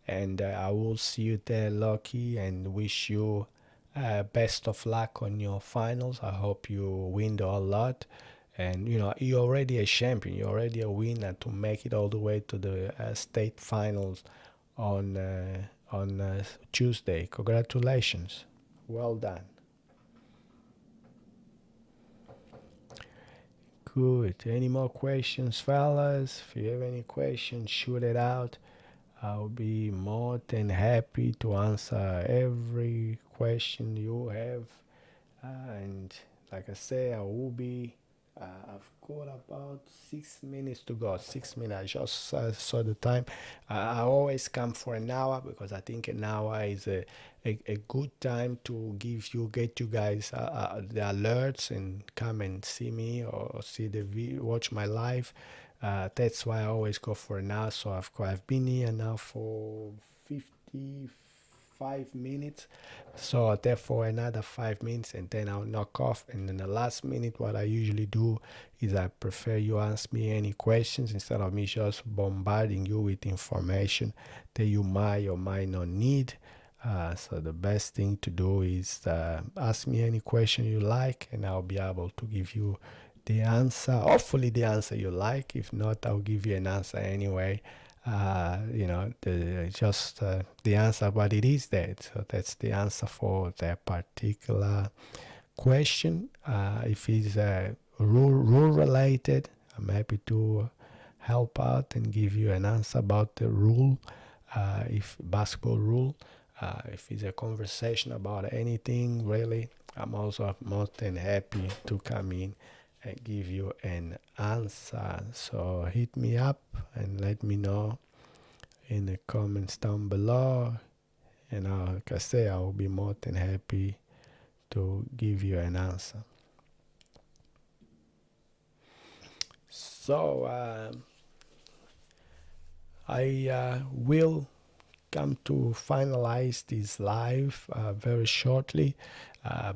[SPEAKER 1] and I will see you there, Lucky, and wish you best of luck on your finals. I hope you win a lot. And you're already a champion. You're already a winner to make it all the way to the state finals on Tuesday. Congratulations. Well done. Good. Any more questions, fellas? If you have any questions, shoot it out. I'll be more than happy to answer every question you have. And like I say, I will be. I've got about 6 minutes to go. 6 minutes. I just saw the time. I always come for an hour because I think an hour is a good time to get you guys the alerts and come and see me or see watch my live. That's why I always go for an hour. So I've been here now for 55 minutes. So therefore another 5 minutes and then I'll knock off. And then the last minute, what I usually do is I prefer you ask me any questions instead of me just bombarding you with information that you might or might not need. So the best thing to do is ask me any question you like, and I'll be able to give you the answer. Hopefully, the answer you like. If not, I'll give you an answer anyway. The answer, but it is that. So that's the answer for that particular question. If it's rule related, I'm happy to help out and give you an answer about the rule, if basketball rule. If it's a conversation about anything, really, I'm also more than happy to come in and give you an answer. So hit me up and let me know in the comments down below. And like I say, I will be more than happy to give you an answer. So I will come to finalize this live very shortly.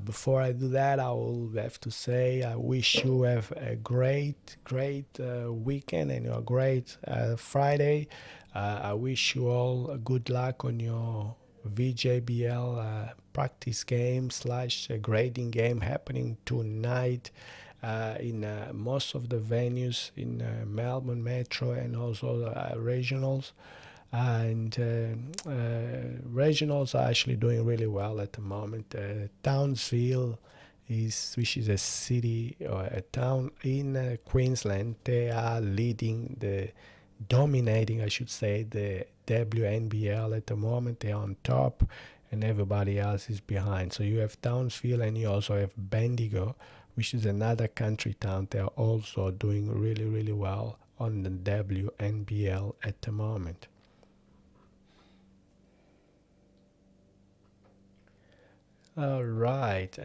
[SPEAKER 1] Before I do that, I will have to say I wish you have a great weekend and a great Friday. I wish you all good luck on your VJBL practice game slash grading game happening tonight in most of the venues in Melbourne Metro and also regionals. And regionals are actually doing really well at the moment. Townsville which is a city or a town in Queensland. They are dominating, I should say, the WNBL at the moment. They're on top, and everybody else is behind. So you have Townsville, and you also have Bendigo, which is another country town. They're also doing really, really well on the WNBL at the moment. All right.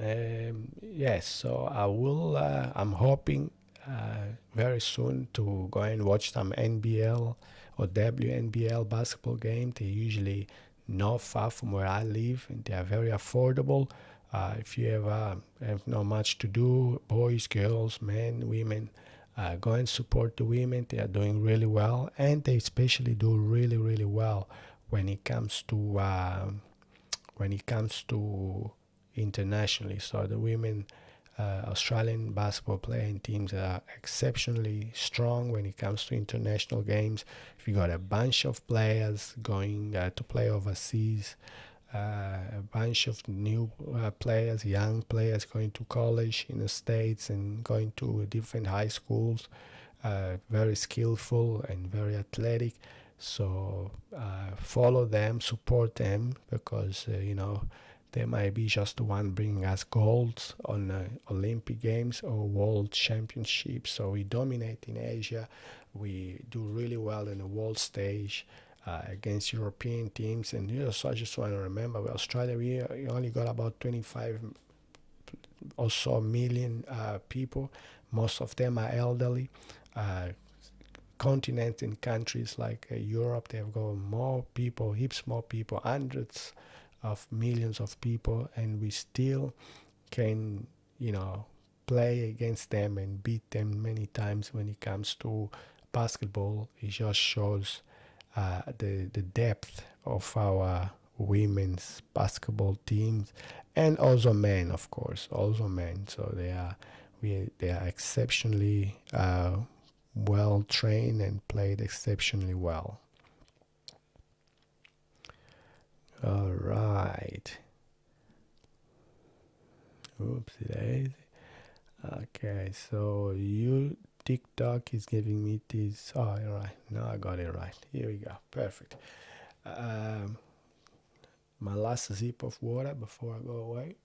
[SPEAKER 1] Yes. So I will. I'm hoping very soon to go and watch some NBL or WNBL basketball game. They're usually not far from where I live, and they are very affordable. If you ever have not much to do, boys, girls, men, women, go and support the women. They are doing really well, and they especially do really, really well when it comes to internationally. So the women Australian basketball playing teams are exceptionally strong when it comes to international games. If you got a bunch of players going to play overseas, a bunch of new players, young players going to college in the States and going to different high schools, very skillful and very athletic. So follow them, support them, because they might be just the one bringing us golds on Olympic Games or World Championships. So we dominate in Asia. We do really well in the world stage against European teams. And so I just want to remember, with Australia, we only got about 25 or so million people. Most of them are elderly. Continents in countries like Europe, they've got more people, heaps more people, hundreds of millions of people, and we still can, play against them and beat them many times. When it comes to basketball, it just shows the depth of our women's basketball teams, and also men, of course, also men. So they are exceptionally well trained and played exceptionally well. All right. Oopsie daisy. Okay, so TikTok is giving me this. Oh, all right. Now I got it right. Here we go. Perfect. Um, my last sip of water before I go away.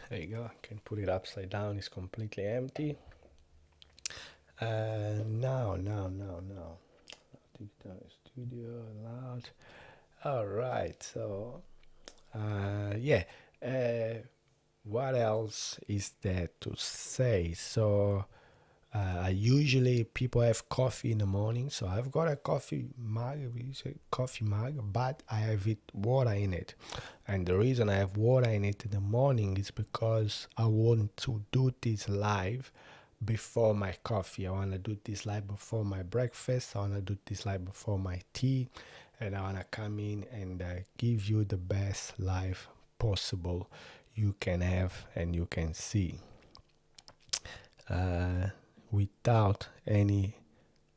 [SPEAKER 1] There you go. I can put it upside down. It's completely empty. Now. TikTok studio loud. All right. So, yeah. Uh, what else is there to say? So, usually people have coffee in the morning. So I've got a coffee mug, it's a coffee mug, but I have it water in it. And the reason I have water in it in the morning is because I want to do this live before my coffee. I want to do this live before my breakfast. I want to do this live before my tea. And I want to come in and give you the best life possible you can have and you can see. Uh, Without any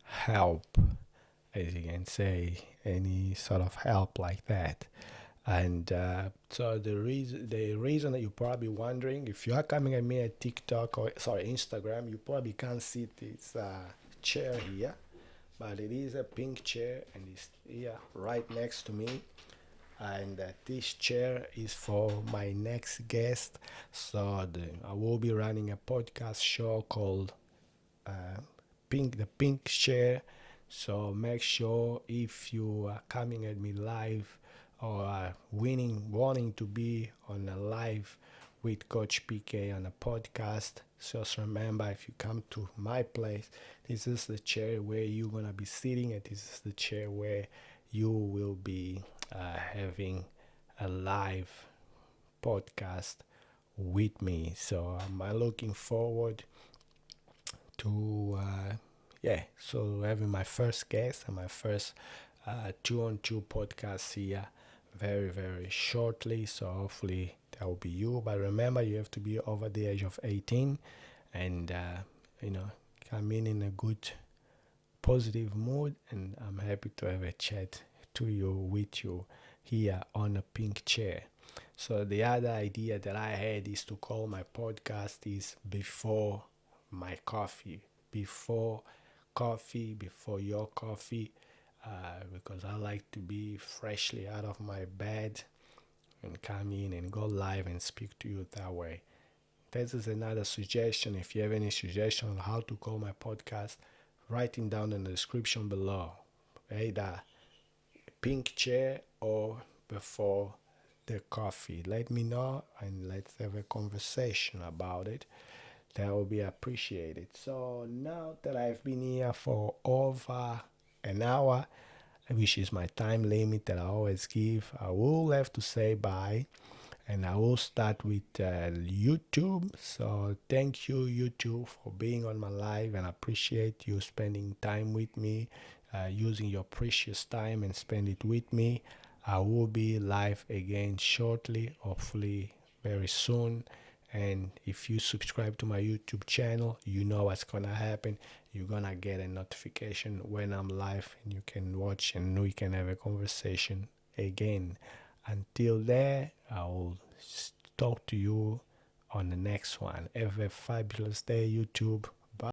[SPEAKER 1] help, as you can say, any sort of help like that. And so the reason that you're probably wondering, if you are coming at me at TikTok or sorry Instagram, you probably can't see this chair here, but it is a pink chair and it's here right next to me. And this chair is for my next guest. So I will be running a podcast show called uh, the pink chair. So make sure if you are coming at me live or wanting to be on a live with Coach PK on a podcast, just remember, if you come to my place, this is the chair where you're gonna be sitting, and this is the chair where you will be having a live podcast with me. So I'm looking forward to so having my first guest and my first 2-on-2 podcast here very very shortly. So hopefully that will be you, but remember, you have to be over the age of 18 and come in a good positive mood, and I'm happy to have a chat to you with you here on a pink chair. So the other idea that I had is to call my podcast is before my coffee, before before your coffee, because I like to be freshly out of my bed and come in and go live and speak to you that way. This is another suggestion. If you have any suggestion on how to call my podcast, write it down in the description below. Either pink chair or before the coffee. Let me know and let's have a conversation about it. That will be appreciated. So now that I've been here for over an hour, which is my time limit that I always give, I will have to say bye. And I will start with YouTube. So thank you, YouTube, for being on my live, and I appreciate you spending time with me, using your precious time and spend it with me. I will be live again shortly, hopefully very soon. And if you subscribe to my YouTube channel, you know what's gonna happen. You're gonna get a notification when I'm live, and you can watch and we can have a conversation again. Until there, I will talk to you on the next one. Have a fabulous day, YouTube.